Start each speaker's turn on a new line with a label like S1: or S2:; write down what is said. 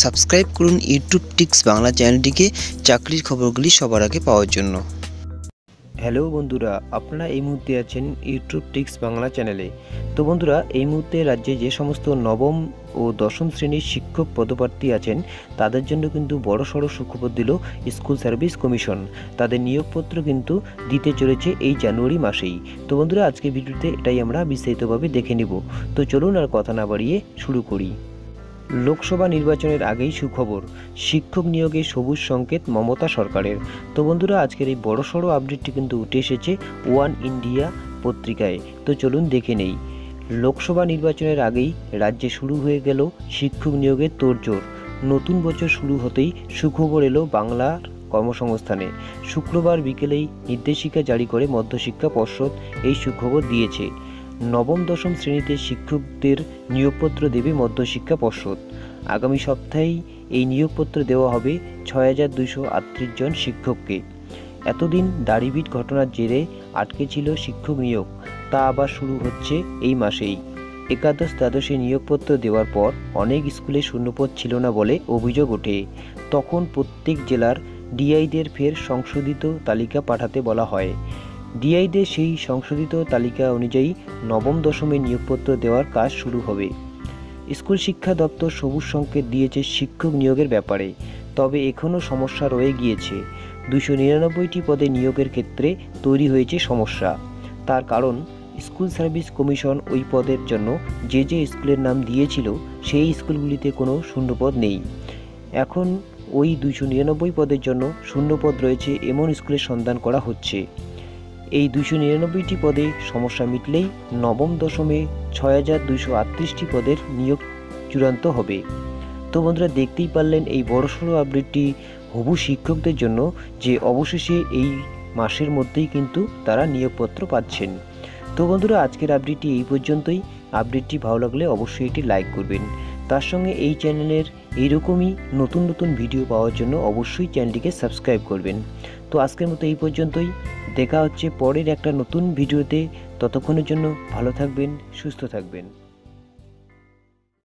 S1: Subscribe করুন YouTube tricks Bangla চ্যানেলটিকে চাকরির খবরগুলি সবার আগে পাওয়ার জন্য। হ্যালো বন্ধুরা, আপনারা এই মুহূর্তে আছেন ইউটিউব টিক্স বাংলা চ্যানেলে। তো বন্ধুরা, এই মুহূর্তে রাজ্যে যে সমস্ত নবম ও দশম শ্রেণীর শিক্ষক পদপ্রার্থী আছেন তাদের জন্য কিন্তু বড়সড় সুখবর দিল স্কুল সার্ভিস কমিশন। তাদের নিয়োগপত্র কিন্তু দিতে চলেছে এই জানুয়ারি মাসেই। তো বন্ধুরা, আজকে ভিডিওতে এটাই আমরা বিস্তারিতভাবে দেখে নিব। তো চলুন আর কথা না বাড়িয়ে শুরু করি। লোকসভা নির্বাচনের আগেই সুখবর, শিক্ষক নিয়োগে সবুজ সংকেত মমতা সরকারের। তো বন্ধুরা, আজকের এই বড়সড় আপডেটটি কিন্তু উঠে এসেছে ওয়ান ইন্ডিয়া পত্রিকায়। তো চলুন দেখে নেই। লোকসভা নির্বাচনের আগেই রাজ্যে শুরু হয়ে গেল শিক্ষক নিয়োগের তোড়জোড়। নতুন বছর শুরু হতেই সুখবর এলো বাংলার কর্মসংস্থানে। শুক্রবার বিকেলেই নির্দেশিকা জারি করে মধ্যশিক্ষা পর্ষদ এই সুখবর দিয়েছে। নবম দশম শ্রেণীতে শিক্ষকদের নিয়োগপত্র দেবে মধ্যশিক্ষা পর্ষদ। আগামী সপ্তাহেই এই নিয়োগপত্র দেওয়া হবে ৬,২৩৮ জন শিক্ষককে। এতদিন দাড়িভিট ঘটনার জেরে আটকে ছিল শিক্ষক নিয়োগ, তা আবার শুরু হচ্ছে এই মাসেই। একাদশ দ্বাদশে নিয়োগপত্র দেওয়ার পর অনেক স্কুলে শূন্যপদ ছিল না বলে অভিযোগ ওঠে। তখন প্রত্যেক জেলার ডিআইদের ফের সংশোধিত তালিকা পাঠাতে বলা হয়। ডিআইদের সেই সংশোধিত তালিকা অনুযায়ী নবম দশমে নিয়োগপত্র দেওয়ার কাজ শুরু হবে। স্কুল শিক্ষা দপ্তর সবুজ সংকেত দিয়েছে শিক্ষক নিয়োগের ব্যাপারে, তবে এখনও সমস্যা রয়ে গিয়েছে। 299টি পদে নিয়োগের ক্ষেত্রে তৈরি হয়েছে সমস্যা। তার কারণ, স্কুল সার্ভিস কমিশন ওই পদের জন্য যে স্কুলের নাম দিয়েছিল সেই স্কুলগুলিতে কোনো শূন্যপদ নেই। এখন ওই 299 পদের জন্য শূন্যপদ রয়েছে এমন স্কুলের সন্ধান করা হচ্ছে। এই 299টি পদে সমস্যা মিটলেই নবম দশমে 6,238টি পদের নিয়োগ চূড়ান্ত হবে। তো বন্ধুরা, দেখতেই পারলেন এই বড়সড় আপডেটটি হবু শিক্ষকদের জন্য, যে অবশেষে এই মাসের মধ্যেই কিন্তু তারা নিয়োগপত্র পাচ্ছেন। তো বন্ধুরা, আজকের আপডেটটি এই পর্যন্তই। আপডেটটি ভালো লাগলে অবশ্যই এটি লাইক করবেন। তার সঙ্গে এই চ্যানেলের এইরকমই নতুন নতুন ভিডিও পাওয়ার জন্য অবশ্যই চ্যানেলটিকে সাবস্ক্রাইব করবেন। তো আজকের মতো এই পর্যন্তই। দেখা হচ্ছে পরের একটা নতুন ভিডিওতে। ততক্ষণের জন্য ভালো থাকবেন, সুস্থ থাকবেন।